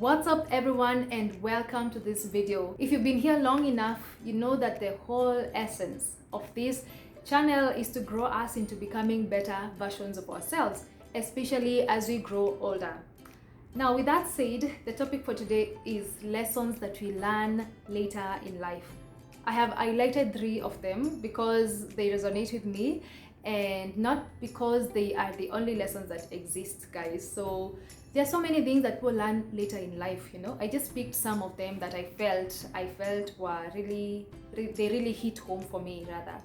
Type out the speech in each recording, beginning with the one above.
What's up everyone, and welcome to this video. If you've been here long enough, you know that the whole essence of this channel is to grow us into becoming better versions of ourselves, especially as we grow older. Now, with that said, the topic for today is lessons that we learn later in life. I have highlighted 3 of them because they resonate with me and not because they are the only lessons that exist, guys. So there are so many things that we'll learn later in life, I just picked some of them that I felt were really they really hit home for me, rather.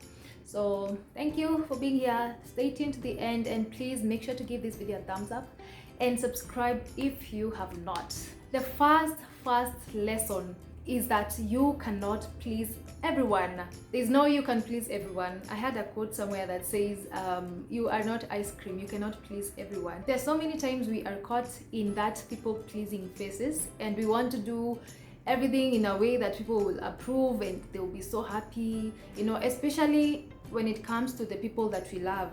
So thank you for being here. Stay tuned to the end, and please make sure to give this video a thumbs up and subscribe if you have not. The first lesson is that you cannot please everyone. There's no you can please everyone. I had a quote somewhere that says, you are not ice cream, you cannot please everyone. There's so many times we are caught in that people-pleasing phases, and we want to do everything in a way that people will approve and they'll be so happy, especially when it comes to the people that we love.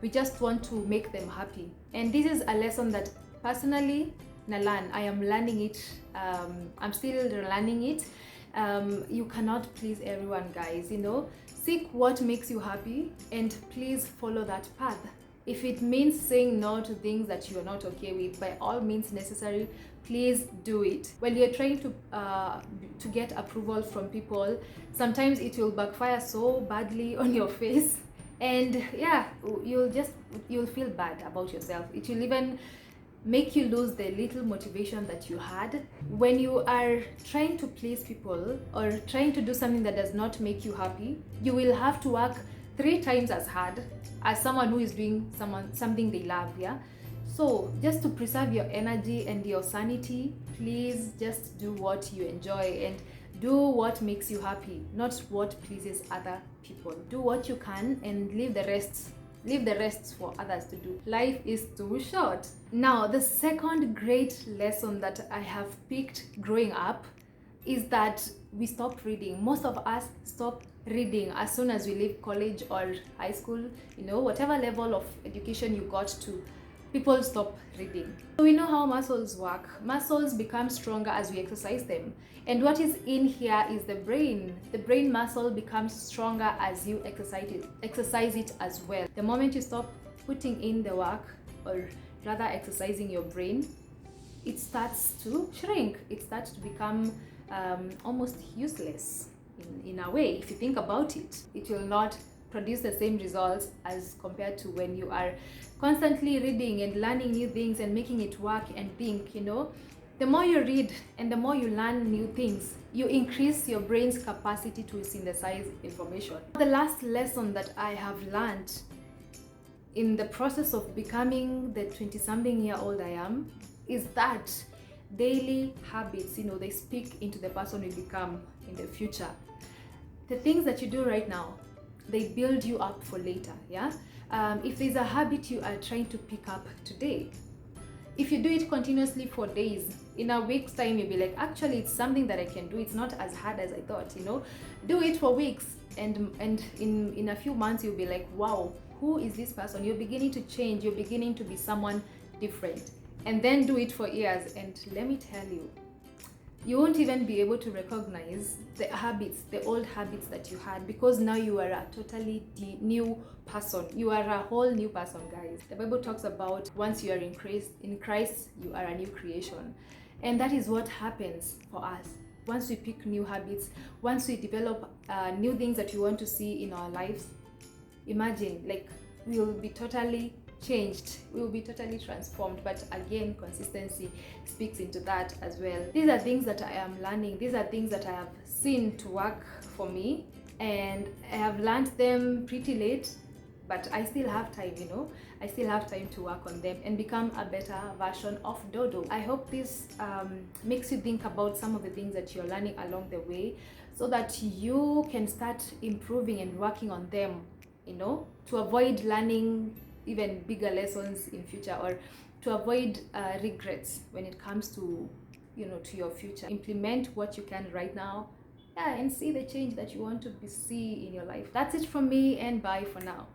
We just want to make them happy. And this is a lesson that personally I am learning it. I'm still learning it. You cannot please everyone, guys. Seek what makes you happy and please follow that path. If it means saying no to things that you are not okay with, by all means necessary, please do it. When you're trying to get approval from people, sometimes it will backfire so badly on your face, and you'll feel bad about yourself. It will even make you lose the little motivation that you had. When you are trying to please people or trying to do something that does not make you happy, you will have to work 3 times as hard as someone who is doing something they love. So just to preserve your energy and your sanity, please just do what you enjoy and do what makes you happy, not what pleases other people. Do what you can and leave the rest for others to do. Life is too short. Now, the second great lesson that I have picked growing up is that we stop reading. Most of us stop reading as soon as we leave college or high school, whatever level of education you got to. People stop reading. So we know how muscles work. Muscles become stronger as we exercise them. And what is in here is the brain. The brain muscle becomes stronger as you exercise it as well. The moment you stop putting in the work, or rather exercising your brain, it starts to shrink. It starts to become almost useless in a way. If you think about it, it will not produce the same results as compared to when you are constantly reading and learning new things and making it work and think. The more you read and the more you learn new things, you increase your brain's capacity to synthesize information. The last lesson that I have learned in the process of becoming the 20-something-year-old I am is that daily habits, they speak into the person you become in the future. The things that you do right now, they build you up for later. If there's a habit you are trying to pick up today, if you do it continuously for days, in a week's time you'll be like, actually it's something that I can do. It's not as hard as I thought. Do it for weeks, and in a few months you'll be like, wow, who is this person? You're beginning to change. You're beginning to be someone different. And then do it for years, and let me tell you, you won't even be able to recognize the old habits that you had, because now you are a totally new person. You are a whole new person, guys. The Bible talks about once you are in Christ, you are a new creation. And that is what happens for us. Once we pick new habits, once we develop new things that we want to see in our lives, imagine, we will be totally changed. We will be totally transformed. But again, consistency speaks into that as well. These are things that I am learning. These are things that I have seen to work for me, and I have learned them pretty late, but I still have time. I still have time to work on them and become a better version of Dodo. I hope this makes you think about some of the things that you're learning along the way, so that you can start improving and working on them, to avoid learning even bigger lessons in future, or to avoid regrets when it comes to your future. Implement what you can right now, and see the change that you want to see in your life. That's it from me, and bye for now.